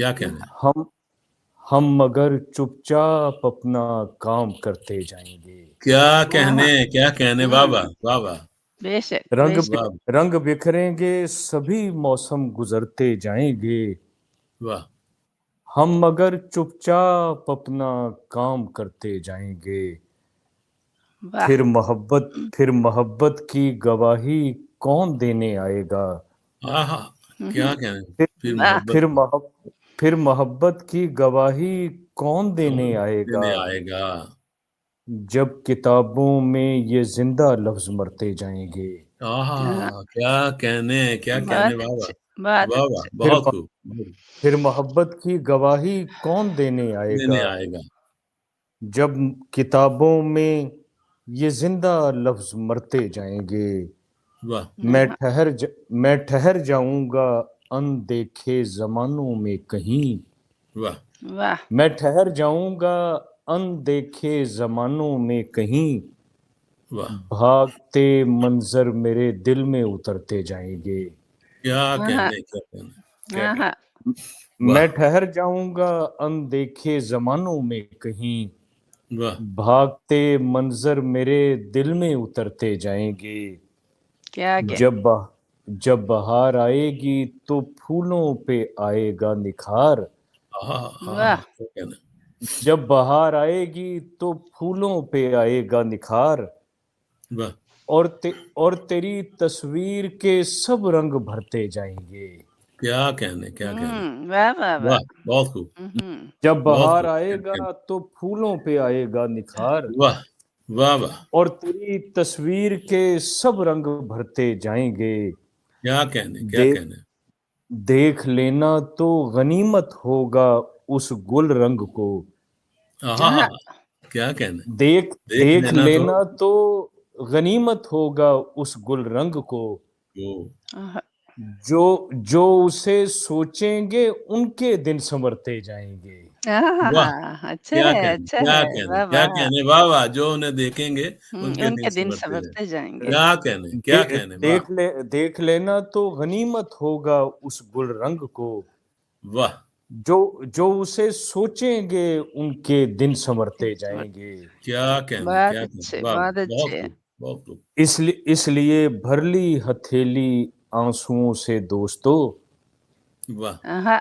کیا کہنے ہم مگر چپ چاپ اپنا کام کرتے جائیں گے. کیا کہنے واہ واہ واہ واہ بے شک بے شک. واہ رنگ بکھریں گے سبھی موسم گزرتے جائیں گے. واہ ہم مگر چپ چاپ اپنا کام کرتے جائیں گے. واہ. پھر محبت کی گواہی کون دینے آئے گا. آہا کیا کہنے پھر محبت کی گواہی کون دینے آئے گا جب کتابوں میں یہ زندہ لفظ مرتے جائیں گے. آہا کیا کہنے بہت واہ واہ اچھے بہت واہ واہ اچھے. بہت خوب پھر محبت کی گواہی کون دینے آئے گا جب کتابوں میں یہ زندہ لفظ مرتے جائیں گے. واہ میں ٹھہر جاؤں گا اندیکھے زمانوں میں کہیں. واہ واہ. میں ٹھہر جاؤں گا اندیکھے زمانوں میں کہیں. واہ بھاگتے منظر میرے دل میں اترتے جائیں گے. کیا کہنے آہا. میں ٹھہر جاؤں گا اندیکھے زمانوں میں کہیں. واہ بھاگتے منظر میرے دل میں اترتے جائیں گے. کیا کہ جب بہار آئے گی تو پھولوں پہ آئے گا نکھار. واہ. جب بہار آئے گی تو پھولوں پہ آئے گا نکھار. واہ اور تیری تصویر کے سب رنگ بھرتے جائیں گے. کیا کہنے واہ واہ واہ. واہ بہت خوب جب بہت بہار خوب آئے گا تو پھولوں پہ آئے گا نکھار. واہ واہ واہ اور تیری تصویر کے سب رنگ بھرتے جائیں گے. کیا کہنے دیکھ لینا تو غنیمت ہوگا اس گل رنگ کو. آہا کیا کہنے دیکھ لینا تو غنیمت ہوگا اس گل رنگ کو. جو اسے سوچیں گے ان کے دن سنورتے جائیں گے. اچھا ہے اچھا ہے. کیا کہنے واہ واہ جو انہیں دیکھیں گے ان کے دن سنورتے جائیں گے. کیا کہنے دیکھ لینا تو غنیمت ہوگا اس گل رنگ کو. واہ جو اسے سوچیں گے ان کے دن سنورتے جائیں گے. کیا کہنے بہت اچھے بہت اچھے. بہت خوب اس لیے بھر لی ہتھیلی آنسوؤں سے دوستو. واہ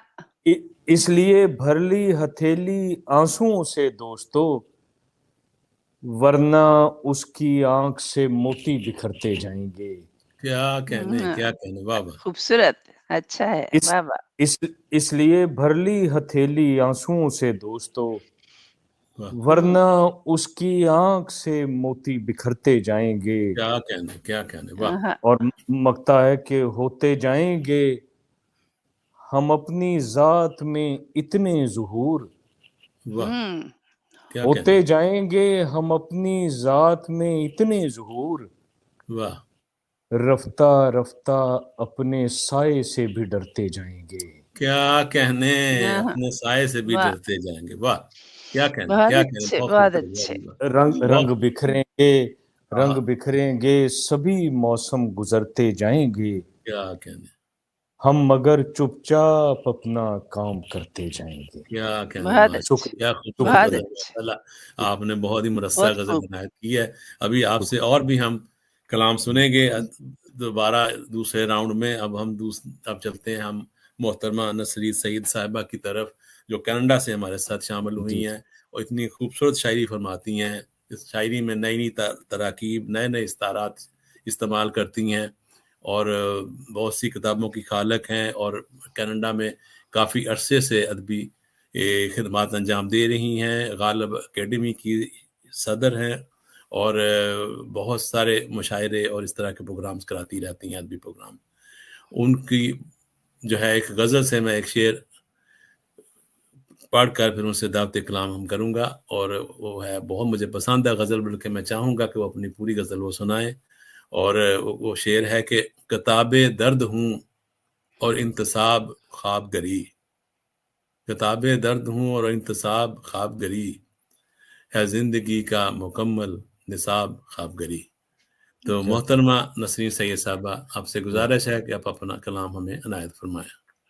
اس لیے بھر لی ہتھیلی آنسوؤں سے دوستو. ورنہ اس کی آنکھ سے موتی بکھرتے جائیں گے. کیا کہنے واہ واہ خوبصورت اچھا ہے. واہ واہ. اس لیے بھر لی ہتھیلی آنسوؤں سے دوستو. ورنہ اس کی آنکھ سے موتی بکھرتے جائیں گے. کیا کہنے واہ اور مکتا ہے کہ ہوتے جائیں گے ہم اپنی ذات میں اتنے ظہور. ہوتے جائیں گے ہم اپنی ذات میں اتنے ظہور. واہ رفتہ رفتہ اپنے سائے سے بھی ڈرتے جائیں گے. کیا کہنے اپنے سائے سے بھی ڈرتے جائیں گے. واہ کیا کہنے بہت اچھے. رنگ بکھریں گے سبھی موسم گزرتے جائیں گے. کیا کہنے ہم مگر چپ چاپ اپنا کام کرتے جائیں گے. کیا کہنے بہت اچھے. کیا خوبصورت آپ نے بہت ہی مرصع غزل عنایت کی ہے. ابھی آپ سے اور بھی ہم کلام سنیں گے دوبارہ دوسرے راؤنڈ میں. اب چلتے ہیں ہم محترمہ نسرین سعید صاحبہ کی طرف جو کینیڈا سے ہمارے ساتھ شامل ہوئی ہیں اور اتنی خوبصورت شاعری فرماتی ہیں. اس شاعری میں نئی تراکیب نئے استعارات استعمال کرتی ہیں اور بہت سی کتابوں کی خالق ہیں اور کینیڈا میں کافی عرصے سے ادبی خدمات انجام دے رہی ہیں. غالب اکیڈمی کی صدر ہیں اور بہت سارے مشاعرے اور اس طرح کے پروگرامز کراتی رہتی ہیں ادبی پروگرام. ان کی جو ہے ایک غزل سے میں ایک شعر پڑھ کر پھر ان سے دعوت کلام ہم کروں گا اور وہ ہے بہت مجھے پسند ہے غزل بلکہ میں چاہوں گا کہ وہ اپنی پوری غزل وہ سنائیں. اور وہ شعر ہے کہ کتاب درد ہوں اور انتصاب خواب گری. کتاب درد ہوں اور انتصاب خواب گری ہے زندگی کا مکمل نصاب خواب گری. تو محترمہ نسرین سید صاحبہ آپ سے گزارش ہے کہ آپ اپنا کلام ہمیں عنایت فرمائیں.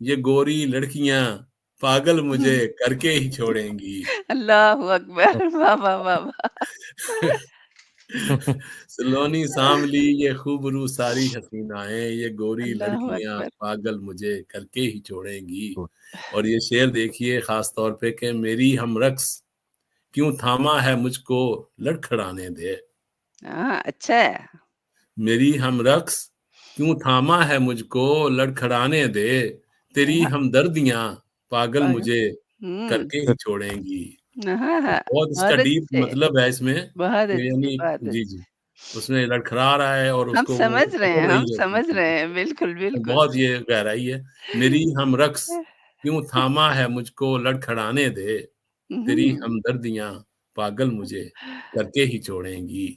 یہ گوری لڑکیاں پاگل مجھے کر کے ہی چھوڑیں گی. اللہ اکبر، واہ واہ واہ واہ. سلونی ساملی یہ خوبرو ساری حسینائیں، یہ گوری اللہ لڑکیاں اکبر. پاگل مجھے کر کے ہی چھوڑیں گی. اور یہ شعر دیکھیے خاص طور پہ کہ میری ہم رقص کیوں تھاما ہے مجھ کو لڑکھڑانے دے. ہاں اچھا ہے. میری ہم رقص کیوں تھاما ہے مجھ کو لڑکھڑانے دے، تیری ہمدردیاں پاگل مجھے کر کے ہی چھوڑیں گی. بہت اس کا ڈیپ مطلب ہے اس میں، بہت یعنی جی جی اس میں لڑکھڑا رہا ہے اور اس ہم کو سمجھ رہے ہیں، ہم رہی ہے. سمجھ رہے ہیں، بالکل بالکل. بہت یہ گہرائی ہے. میری ہم رقص کیوں تھاما ہے مجھ کو لڑکھڑانے دے، تیری ہمدردیاں پاگل مجھے کر کے ہی چھوڑیں گی.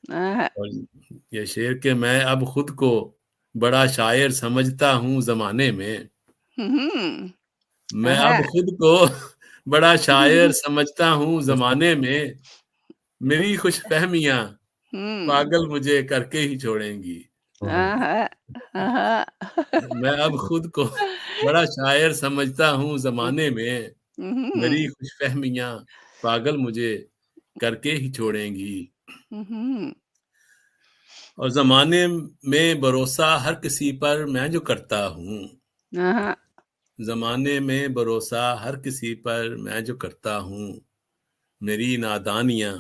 اور یہ شعر کہ میں اب خود کو بڑا شاعر سمجھتا ہوں زمانے میں، میں اب خود کو بڑا شاعر سمجھتا ہوں زمانے میں، میری خوش فہمیاں پاگل مجھے کر کے ہی چھوڑیں گی. میں اب خود کو بڑا شاعر سمجھتا ہوں زمانے میں، میری خوش فہمیاں پاگل مجھے کر کے ہی چھوڑیں گی. اور زمانے میں بھروسہ ہر کسی پر میں جو کرتا ہوں، زمانے میں بھروسہ ہر کسی پر میں جو کرتا ہوں، میری نادانیاں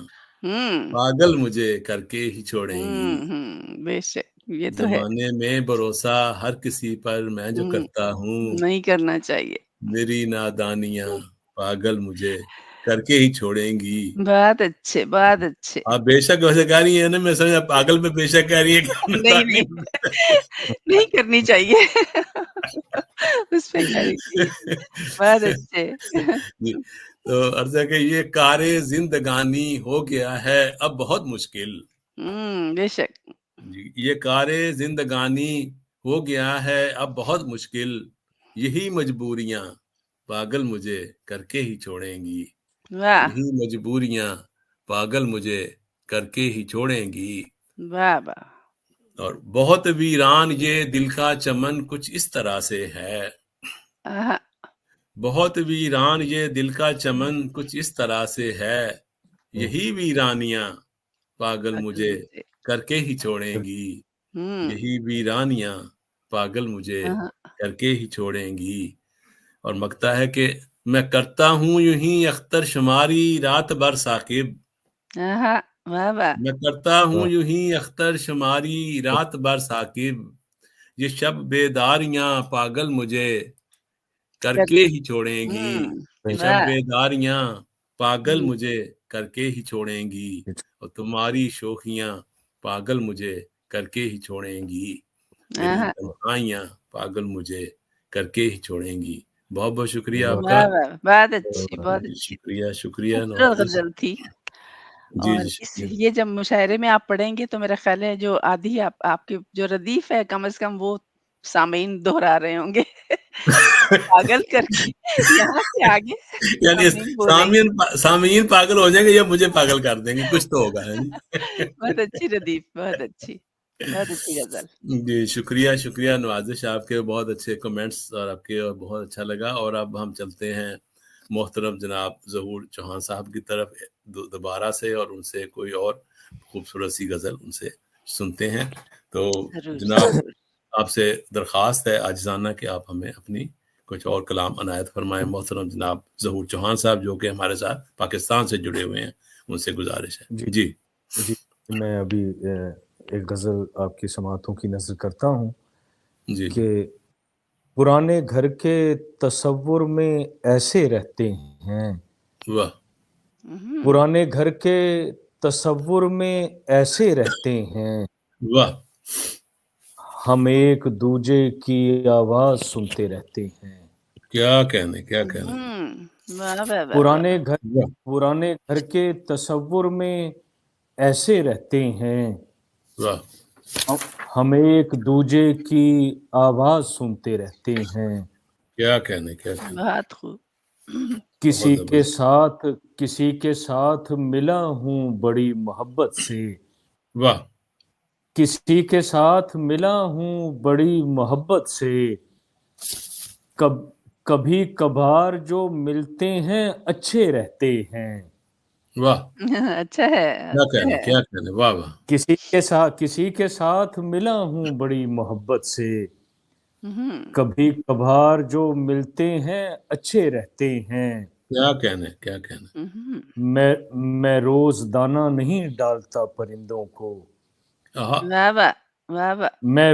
پاگل مجھے کر کے ہی چھوڑیں گی. بے شک یہ تو ہے، زمانے میں بھروسہ ہر کسی پر میں جو کرتا ہوں، نہیں کرنا چاہیے. میری نادانیاں پاگل مجھے کر کے ہی چھوڑیں گی. بہت اچھے، بہت اچھے. آپ بے شک ویسے کہہ رہی ہیں نا، میں سمجھا پاگل میں بے شک کہہ رہی ہے کہ نہیں نہیں کرنی چاہیے اس پہ کہہ رہی تھی. بہت اچھے. تو عرض ہے کہ یہ کار زندگانی ہو گیا ہے اب بہت مشکل. بے شک. یہ کار زندگانی ہو گیا ہے اب بہت مشکل، یہی مجبوریاں پاگل مجھے کر کے ہی چھوڑیں گی. یہی مجبوریاں پاگل مجھے کر کے ہی چھوڑیں گی. اور بہت ویران یہ دل کا چمن کچھ اس طرح سے ہے، بہت ویران یہ دل کا چمن کچھ اس طرح سے ہے، یہی ویرانیاں پاگل مجھے کر کے ہی چھوڑیں گی. یہی ویرانیاں پاگل مجھے کر کے ہی چھوڑیں گی. اور مگتا ہے کہ میں کرتا ہوں یوں ہی اختر شماری رات بھر ثاقب، میں کرتا ہوں یوں ہی اختر شماری رات بھر ثاقب، یہ شب بیداریاں پاگل مجھے کر کے ہی چھوڑیں گی. یہ شب بیداریاں پاگل مجھے کر کے ہی چھوڑیں گی، اور تمہاری شوخیاں پاگل مجھے کر کے ہی چھوڑیں گی، میری تنہائیاں پاگل مجھے کر کے ہی چھوڑیں گی. بہت بہت شکریہ آپ کا. بہت اچھی، بہت اچھی. شکریہ غزل تھی. جی اور جی یہ جب مشاعرے میں آپ پڑھیں گے تو میرا خیال ہے جو آدھی آپ کے جو ردیف ہے کم از کم وہ سامعین دہرا رہے ہوں گے پاگل کر کے یہاں سے آگے یعنی سامعین پاگل ہو جائیں گے یا مجھے پاگل کر دیں گے، کچھ تو ہوگا. بہت اچھی ردیف، بہت اچھی، بہت اچھی غزل. جی شکریہ نوازش آپ کے، بہت اچھے کمنٹس اور آپ کے، اور بہت اچھا لگا. اور اب ہم چلتے ہیں محترم جناب ظہور چوہان صاحب کی طرف دوبارہ سے، اور ان سے کوئی اور خوبصورت سی غزل ان سے سنتے ہیں. تو جناب آپ سے درخواست ہے عاجزانہ کہ آپ ہمیں اپنی کچھ اور کلام عنایت فرمائیں. محترم جناب ظہور چوہان صاحب جو کہ ہمارے ساتھ پاکستان سے جڑے ہوئے ہیں، ان سے گزارش ہے. جی میں ابھی ایک غزل آپ کی سماعتوں کی نظر کرتا ہوں جی. کہ پرانے گھر کے تصور میں ایسے رہتے ہیں، واہ. پرانے گھر کے تصور میں ایسے رہتے ہیں، واہ. ہم ایک دوجے کی آواز سنتے رہتے ہیں. کیا کہنے. پرانے گھر کے تصور میں ایسے رہتے ہیں، واہ. ہم ایک دوجے کی آواز سنتے رہتے ہیں. کیا کہنے. بہت خوب. کسی کے ساتھ ملا ہوں بڑی محبت سے، واہ. کسی کے ساتھ ملا ہوں بڑی محبت سے، کبھی کبھار جو ملتے ہیں اچھے رہتے ہیں. واہ اچھا ہے. کیا کہنے واہ واہ. کسی کے ساتھ ملا ہوں بڑی محبت سے. کبھی کبھار جو ملتے ہیں اچھے رہتے ہیں. کیا کہنے. میں روز دانہ نہیں ڈالتا پرندوں کو. میں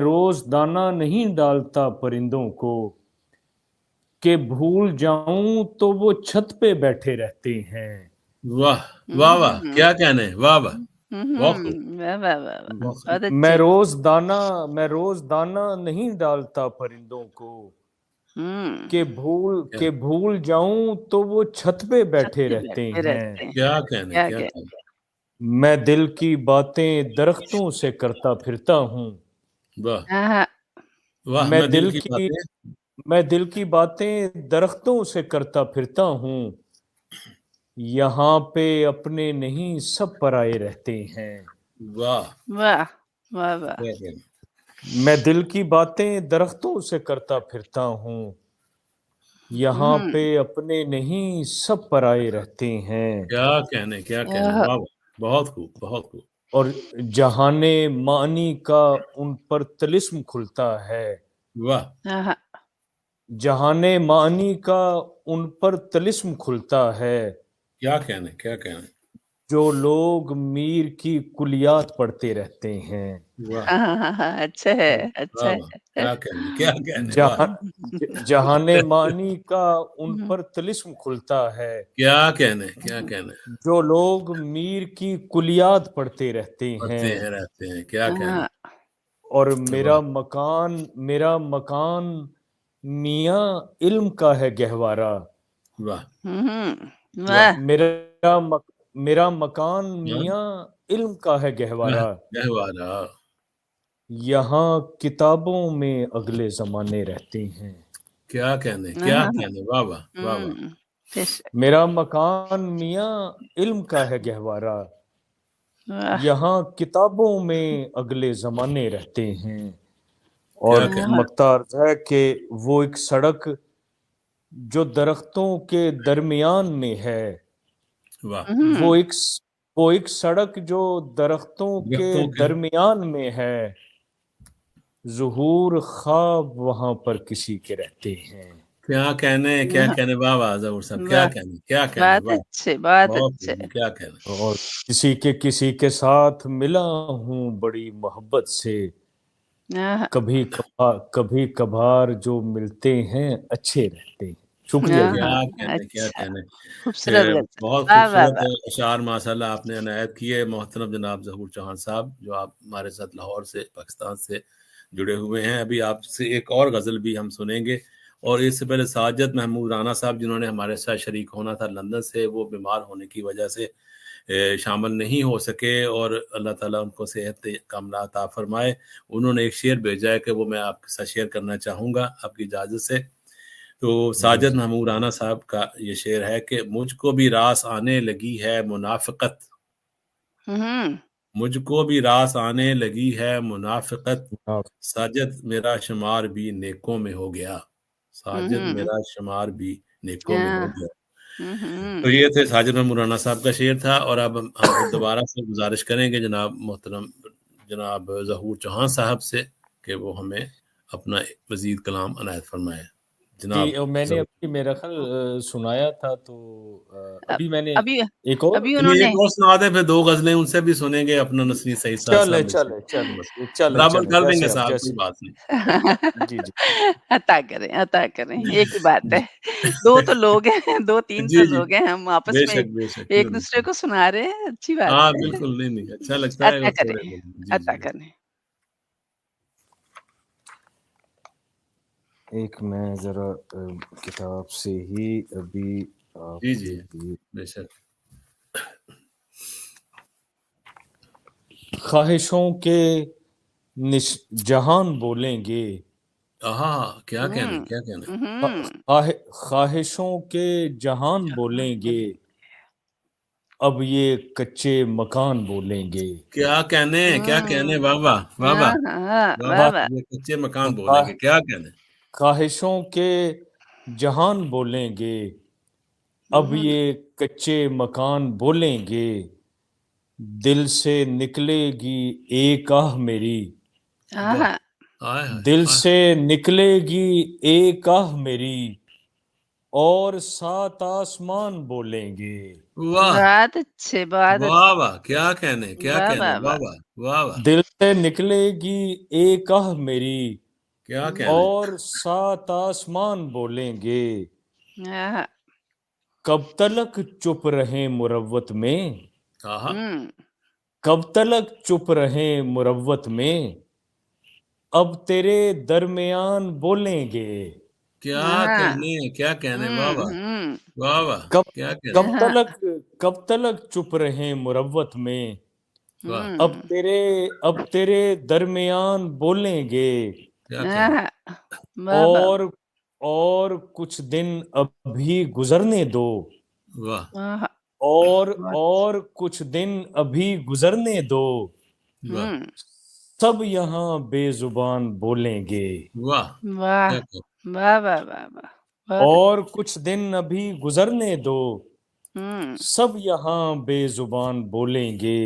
روز دانہ نہیں ڈالتا پرندوں کو کہ بھول جاؤں تو وہ چھت پہ بیٹھے رہتے ہیں. واہ واہ واہ کیا کہنے واہ واہ. میں روز دانہ نہیں ڈالتا پرندوں کو کہ بھول جاؤں تو وہ چھت پہ بیٹھے رہتے ہیں. کیا کہنے. میں دل کی باتیں درختوں سے کرتا پھرتا ہوں. واہ میں دل کی باتیں درختوں سے کرتا پھرتا ہوں. یہاں پہ اپنے نہیں سب پرائے رہتے ہیں. واہ واہ واہ واہ. میں دل کی باتیں درختوں سے کرتا پھرتا ہوں. یہاں پہ اپنے نہیں سب پرائے رہتے ہیں. کیا کہنے واہ بہت خوب. اور جہان معنی کا ان پر طلسم کھلتا ہے. واہ. جہان معنی کا ان پر طلسم کھلتا ہے. کیا کہنے. جو لوگ میر کی کلیات پڑھتے رہتے ہیں. اچھا ہے. کیا کہنے. جہان معنی کا ان پر طلسم کھلتا ہے. کیا کہنے. جو لوگ میر کی کلیات پڑھتے رہتے ہیں. کیا کہنے. اور میرا مکان میاں علم کا ہے گہوارہ. واہ. میرا مکان میاں علم کا ہے گہوارہ. یہاں کتابوں میں اگلے زمانے رہتے ہیں. کیا کہنے. واہ واہ. میرا مکان میاں علم کا ہے گہوارہ. یہاں کتابوں میں اگلے زمانے رہتے ہیں. اور مختار ہے کہ وہ ایک سڑک جو درختوں کے درمیان میں ہے. وہ ایک سڑک جو درختوں کے درمیان میں ہے. ظہور خواب وہاں پر کسی کے رہتے ہیں. کیا کہنے واہ واہ ظہور صاحب. کیا کہنے بات اچھے. کیا کہنے. اور کسی کے ساتھ ملا ہوں بڑی محبت سے. کبھی کبھار جو ملتے ہیں اچھے رہتے ہیں. شکریہ. کیا کہنے. بہت خوبصورت اشعار ماشاء اللہ آپ نے عنایت کیے محترم جناب ظہور چوہان صاحب جو آپ ہمارے ساتھ لاہور سے پاکستان سے جڑے ہوئے ہیں. ابھی آپ سے ایک اور غزل بھی ہم سنیں گے. اور اس سے پہلے ساجد محمود رانا صاحب جنہوں نے ہمارے ساتھ شریک ہونا تھا لندن سے، وہ بیمار ہونے کی وجہ سے شامل نہیں ہو سکے اور اللہ تعالیٰ ان کو صحت کاملہ عطا فرمائے. انہوں نے ایک شعر بھیجا ہے کہ وہ میں آپ کے ساتھ شیئر کرنا چاہوں گا آپ کی اجازت سے. تو ساجد محمود رانا صاحب کا یہ شعر ہے کہ مجھ کو بھی راس آنے لگی ہے منافقت. مجھ کو بھی راس آنے لگی ہے منافقت. ساجد میرا شمار بھی نیکوں میں ہو گیا. ساجد میرا شمار بھی نیکوں میں ہو گیا. تو یہ تھے ساجد محمود رانا صاحب کا شعر تھا. اور اب ہم دوبارہ سے گزارش کریں گے جناب محترم جناب ظہور چوہان صاحب سے کہ وہ ہمیں اپنا مزید کلام عنایت فرمائے. جناب میں نے ابھی میرا خیال سنایا تھا تو ابھی میں نے ایک اور سنا دیں پھر 2 غزلیں ان سے بھی سنیں گے اپنا نسرین سعید صاحب. برابر کر دیں گے صاحب کوئی بات نہیں. جی عطا کریں ایک ہی بات ہے. 2 تو لوگ ہیں 2-3 تو لوگ ہیں ہم آپس میں ایک دوسرے کو سنا رہے ہیں. اچھی بات ہے. ہاں بالکل نہیں اچھا لگتا ہے. عطا کریں. ایک میں ذرا کتاب سے ہی ابھی جی بے شک. خواہشوں کے جہان بولیں گے. کیا کہنے. خواہشوں کے جہان بولیں گے اب یہ کچے مکان بولیں گے. کیا کہنے واہ واہ. یہ کچے مکان بولیں گے. کیا کہنے. خواہشوں کے جہان بولیں گے، اب یہ کچے مکان بولیں گے، دل سے نکلے گی ایک آہ میری، دل سے نکلے گی ایک آہ میری، اور 7 آسمان بولیں گے۔ بہت اچھے، بہت واہ واہ، کیا کہنے، کیا کہنے، واہ واہ واہ واہ، دل سے نکلے گی ایک آہ میری، کیا کہنے، اور 7 آسمان بولیں گے، کب تلک چپ رہیں مروت میں، کب تلک چپ رہیں مروت میں، اب تیرے درمیان بولیں گے، کیا کہنے، کیا کہنے، واہ واہ واہ واہ، کیا کہنے، کب تلک چپ رہیں مروت میں، واہ، اب تیرے درمیان بولیں گے، کیا کہنے، اور کچھ دن ابھی گزرنے دو، واہ اور کچھ دن ابھی گزرنے دو، واہ سب یہاں بے زبان بولیں گے، واہ، واہ کیا کہنے، واہ واہ واہ واہ، اور کچھ دن ابھی گزرنے دو، سب یہاں بے زبان بولیں گے،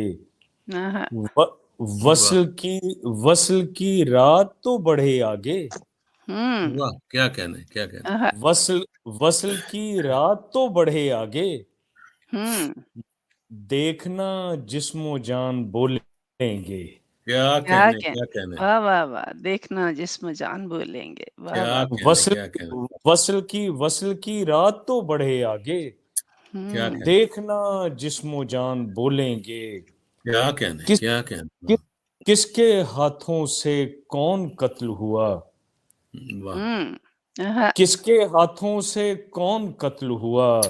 وصل کی رات تو بڑھے آگے، واہ، کیا کہنے، کیا کہنے، وصل کی رات تو بڑھے آگے، دیکھنا جسم و جان بولیں گے، کیا کہنے، کیا کہنے، واہ واہ واہ، دیکھنا جسم جان بولیں گے، واہ کیا واہ، کہنے، کیا کہنے، وصل کی رات تو بڑھے آگے، کیا کہنے، دیکھنا جسم و جان بولیں گے، کیا کہنے، کیا کہنے، کس کے ہاتھوں سے کون قتل ہوا، واہ، کس کے ہاتھوں سے کون قتل ہوا،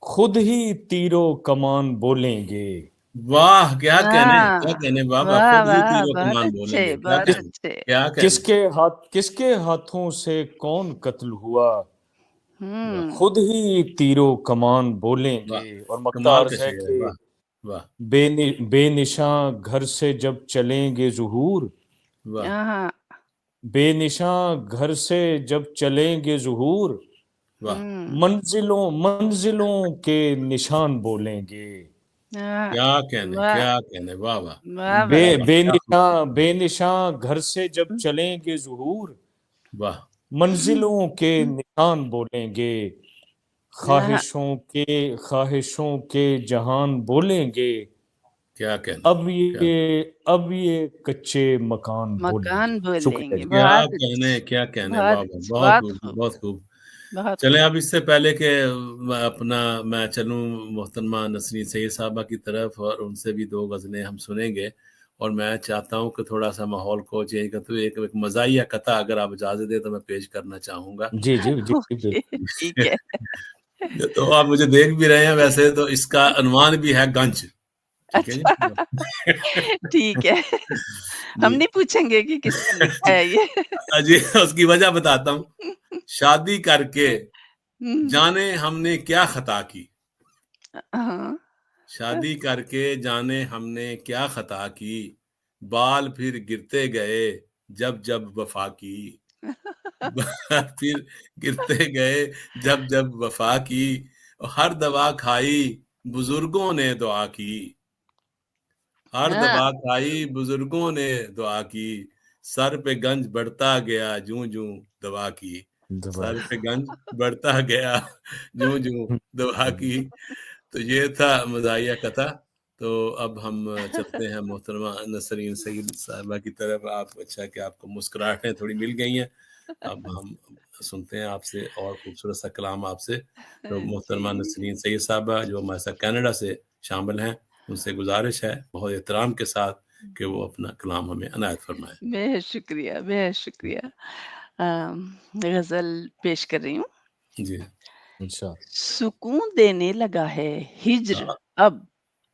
خود ہی تیرو کمان بولیں گے، واہ، کیا کہنے بابا، واہ خود ہی واہ، تیرو بہت کمان بولیں اچھے، گے، کیا بہت کہنے، اچھے، کیا کہنے، کس کے ہاتھوں سے کون قتل ہوا، خود ہی تیرو کمان بولیں واہ، گے، اور مقطع کمال کا عرض ہے شعر ہے، کہ واہ واہ بے نشاں گھر سے جب چلیں گے ظہور، واہ بے نشاں گھر سے جب چلیں گے ظہور، واہ، منزلوں کے نشان بولیں گے، کیا کہنے، واہ واہ واہ واہ، بے نشاں گھر سے جب چلیں گے ظہور، واہ، منزلوں کے نشان بولیں گے، خواہشوں کے جہان بولیں گے، کیا کہنے، اب یہ کچے مکان بولیں گے۔ بولیں شکریہ گے، جی۔ بہت کیا کہنے، بہت واہ واہ، اچھے، بہت خوب، بہت خوب۔ بہت چلیں اب اس سے پہلے کہ میں چلوں محترمہ نسرین سید صاحبہ کی طرف، اور ان سے بھی 2 غزلیں ہم سنیں گے، اور میں چاہتا ہوں کہ تھوڑا سا ماحول کو چینج کرتے ہوئے ایک مزاحیہ قطعہ اگر آپ اجازت دیں تو میں پیش کرنا چاہوں گا۔ جی جی جی بالکل۔ ٹھیک ہے، تو آپ مجھے دیکھ بھی رہے ہیں، ویسے تو اس کا عنوان بھی ہے گنج، ٹھیک ہے جی؟ ٹھیک ہے، ہم نہیں پوچھیں گے کہ کس نے لکھا ہے یہ۔ جی، اس کی وجہ بتاتا ہوں۔ شادی کر کے جانے ہم نے کیا خطا کی، شادی کر کے جانے ہم نے کیا خطا کی، بال پھر گرتے گئے جب جب وفا کی، پھر گرتے گئے جب جب وفا کی، ہر دوا کھائی بزرگوں نے دعا کی، ہر دوا کھائی بزرگوں نے دعا کی، سر پہ گنج بڑھتا گیا جوں جوں دوا کی، سر پہ گنج بڑھتا گیا جوں جوں دعا کی۔ تو یہ تھا مزاحیہ قطعہ۔ تو اب ہم چلتے ہیں محترمہ نسرین سید صاحبہ کی طرف۔ آپ اچھا کہ آپ کو مسکراہٹیں تھوڑی مل گئی ہیں، اب ہم سنتے ہیں آپ سے اور خوبصورت سا کلام آپ سے۔ تو محترمہ نسرین سید صاحبہ جو ہمارے ساتھ کینیڈا سے شامل ہیں، ان سے گزارش ہے بہت احترام کے ساتھ کہ وہ اپنا کلام ہمیں عنایت فرمائیں۔ بہت شکریہ، بہت شکریہ۔ غزل پیش کر رہی ہوں۔ جی، سکون دینے لگا ہے ہجر اب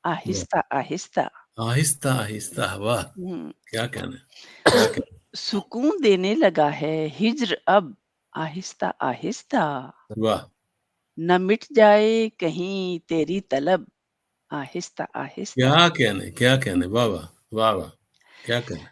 آہستہ آہستہ، آہستہ آہستہ، واہ کیا کہنا، سکون دینے لگا ہے ہجر اب آہستہ آہستہ، واہ نہ مٹ جائے کہیں تیری طلب آہستہ آہستہ، کیا کہنے، واہ واہ واہ واہ، کیا کہنے،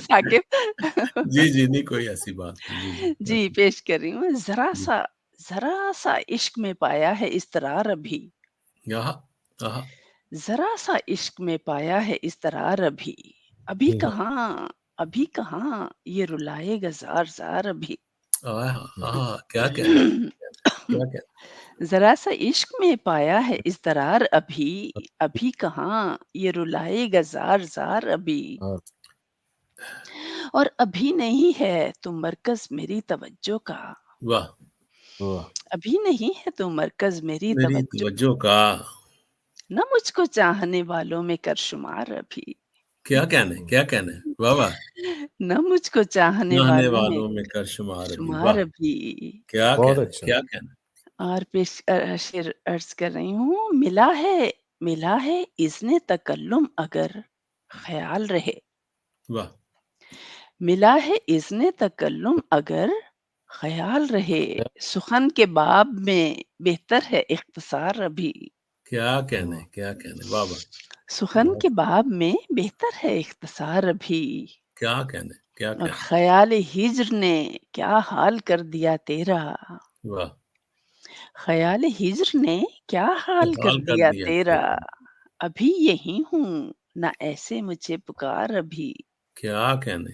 ثاقب جی نہیں کوئی ایسی بات نہیں. جی پیش کر رہی ہوں. ذرا سا عشق میں پایا ہے اضطرار ابھی، ذرا سا عشق میں پایا ہے اضطرار ابھی، ابھی کہاں یہ رلائے گا زار زار ابھی. کیا کہہ ذرا سا عشق میں پایا ہے اضطرار ابھی کہاں یہ رلائے گا زار زار ابھی. اور ابھی نہیں ہے تو مرکز میری توجہ کا، واہ ابھی نہیں ہے تو مرکز میری میری توجہ کا، نہ مجھ کو چاہنے والوں میں کر شمار ابھی. کیا کہنے واہ واہ. نہ مجھ کو چاہنے والوں میں کر شمار ابھی. کیا کہنا. اور پیش عرض کر رہی ہوں، ملا ہے اذن تکلم اگر خیال رہے، واہ ملا ہے اذن تکلم اگر خیال رہے، سخن کے باب میں بہتر ہے اختصار ابھی. کیا کہنے واہ واہ. سخن کے باب میں بہتر ہے اختصار ابھی. کیا کہنے اور خیال ہجر نے کیا حال کر دیا تیرا، واہ خیال ہجر نے کیا حال کر دیا تیرا. ابھی یہی ہوں نہ ایسے مجھے پکار ابھی، کیا کہنے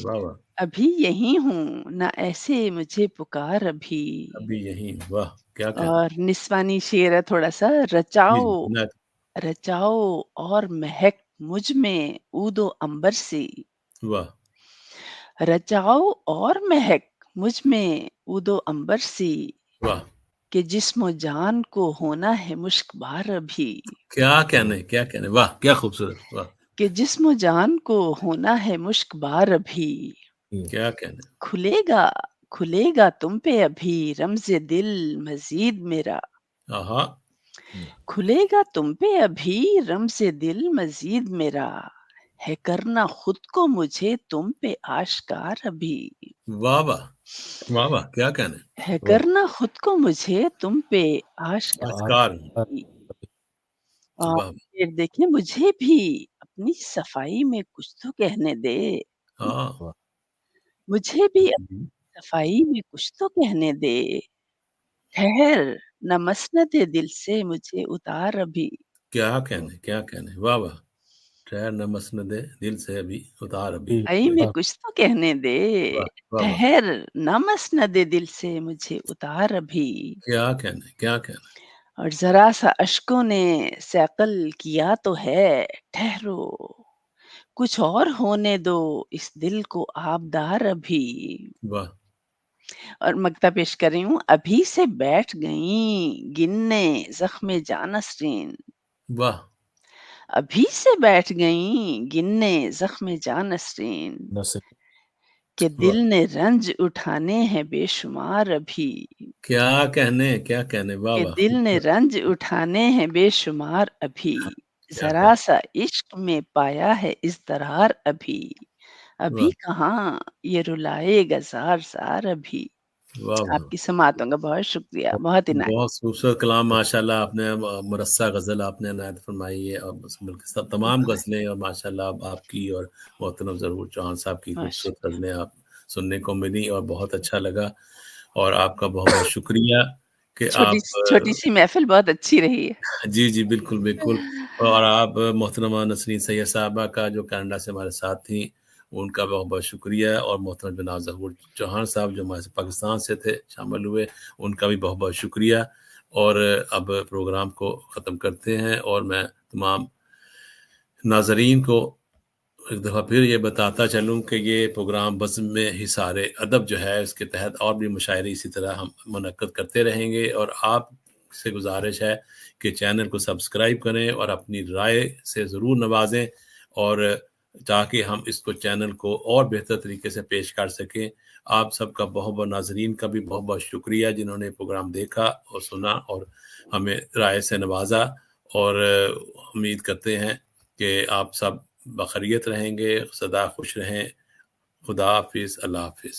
واہ واہ. ابھی یہی ہوں نہ ایسے مجھے پکار ابھی. ابھی یہی واہ کیا کہنے. اور نسوانی شعر ہے تھوڑا سا. رچاؤ اور مہک مجھ میں عود و عنبر سی، واہ رچاؤ اور مہک مجھ میں عود و عنبر سی، واہ کہ جسم و جان کو ہونا ہے مشک بار ابھی. کیا کہنے واہ کیا خوبصورت. واہ کہ جسم و جان کو ہونا ہے مشک بار ابھی. کیا کہنے. کھلے گا تم پہ ابھی رمز دل مزید میرا، کھلے گا تم پہ ابھی رمز دل مزید میرا، ہے کرنا خود کو مجھے تم پہ آشکار ابھی. واہ واہ واہ واہ کیا کہنے. ہے کرنا خود کو مجھے تم پہ آشکار. اور پھر دیکھیں مجھے بھی اپنی صفائی میں کچھ تو کہنے دے، مجھے بھی اپنی صفائی میں کچھ تو کہنے دے، ٹھہر نہ مسند دل سے مجھے اتار ابھی. کیا کہنے واہ واہ. ٹھہر نہ مسند دل سے ابھی اتار ابھی. صفائی میں کچھ تو کہنے دے، ٹھہر نہ مسند دل سے مجھے اتار ابھی. کیا کہنے. اور ذرا سا اشکوں نے سیقل کیا تو ہے، ٹھہرو کچھ اور ہونے دو اس دل کو آبدار ابھی. واہ اور مکتا پیش کر رہی ہوں. ابھی سے بیٹھ گئیں گننے زخم جانسرین، واہ ابھی سے بیٹھ گئیں گننے زخم جانسرین، کہ دل نے رنج اٹھانے ہیں بے شمار ابھی. کیا کہنے واہ کہ واہ. دل نے رنج اٹھانے ہیں بے شمار ابھی، ذرا سا عشق میں پایا ہے اضطرار ابھی کہاں یہ رلائے گا زار زار ابھی. آپ کی سماعتوں کا بہت شکریہ. بہت خوبصورت کلام ماشاءاللہ. آپ نے مرصع غزل آپ نے عنایت فرمائی ہے، اور بلکہ تمام غزلیں اور ماشاءاللہ آپ کی اور محترم ظہور چوہان صاحب کی خوبصورت غزلیں آپ سننے کو ملی اور بہت اچھا لگا. اور آپ کا بہت بہت شکریہ کہ آپ چھوٹی سی محفل بہت اچھی رہی ہے. جی بالکل. اور آپ محترمہ نسرین سید صاحبہ کا جو کینیڈا سے ہمارے ساتھ تھیں، ان کا بہت بہت شکریہ. اور محترم جناب ظہور چوہان صاحب جو ہمارے پاکستان سے تھے شامل ہوئے، ان کا بھی بہت بہت شکریہ. اور اب پروگرام کو ختم کرتے ہیں، اور میں تمام ناظرین کو ایک دفعہ پھر یہ بتاتا چلوں کہ یہ پروگرام بزم میں حصار ادب جو ہے، اس کے تحت اور بھی مشاعرے اسی طرح ہم منعقد کرتے رہیں گے. اور آپ سے گزارش ہے کہ چینل کو سبسکرائب کریں اور اپنی رائے سے ضرور نوازیں، اور تاکہ ہم اس کو چینل کو اور بہتر طریقے سے پیش کر سکیں. آپ سب کا بہت بہت ناظرین کا بھی بہت بہت شکریہ جنہوں نے پروگرام دیکھا اور سنا اور ہمیں رائے سے نوازا. اور امید کرتے ہیں کہ آپ سب بخیریت رہیں گے، سدا خوش رہیں. خدا حافظ. اللہ حافظ.